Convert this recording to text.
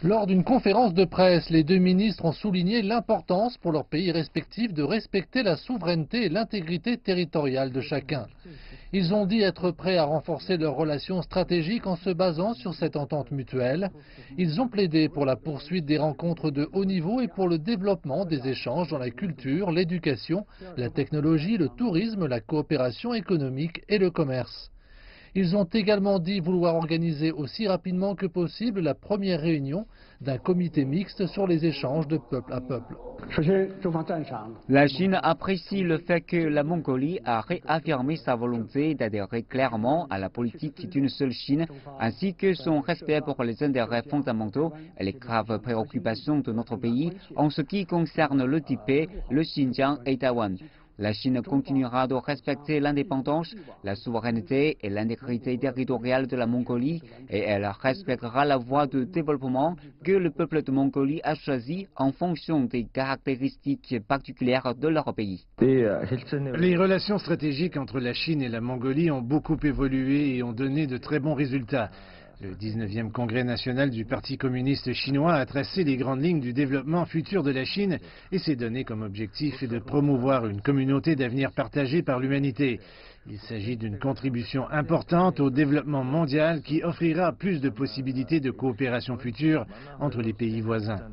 Lors d'une conférence de presse, les deux ministres ont souligné l'importance pour leurs pays respectifs de respecter la souveraineté et l'intégrité territoriale de chacun. Ils ont dit être prêts à renforcer leurs relations stratégiques en se basant sur cette entente mutuelle. Ils ont plaidé pour la poursuite des rencontres de haut niveau et pour le développement des échanges dans la culture, l'éducation, la technologie, le tourisme, la coopération économique et le commerce. Ils ont également dit vouloir organiser aussi rapidement que possible la première réunion d'un comité mixte sur les échanges de peuple à peuple. La Chine apprécie le fait que la Mongolie a réaffirmé sa volonté d'adhérer clairement à la politique d'une seule Chine, ainsi que son respect pour les intérêts fondamentaux et les graves préoccupations de notre pays en ce qui concerne le Tibet, le Xinjiang et Taïwan. La Chine continuera de respecter l'indépendance, la souveraineté et l'intégrité territoriale de la Mongolie et elle respectera la voie de développement que le peuple de Mongolie a choisie en fonction des caractéristiques particulières de leur pays. Les relations stratégiques entre la Chine et la Mongolie ont beaucoup évolué et ont donné de très bons résultats. Le 19e congrès national du Parti communiste chinois a tracé les grandes lignes du développement futur de la Chine et s'est donné comme objectif de promouvoir une communauté d'avenir partagée par l'humanité. Il s'agit d'une contribution importante au développement mondial qui offrira plus de possibilités de coopération future entre les pays voisins.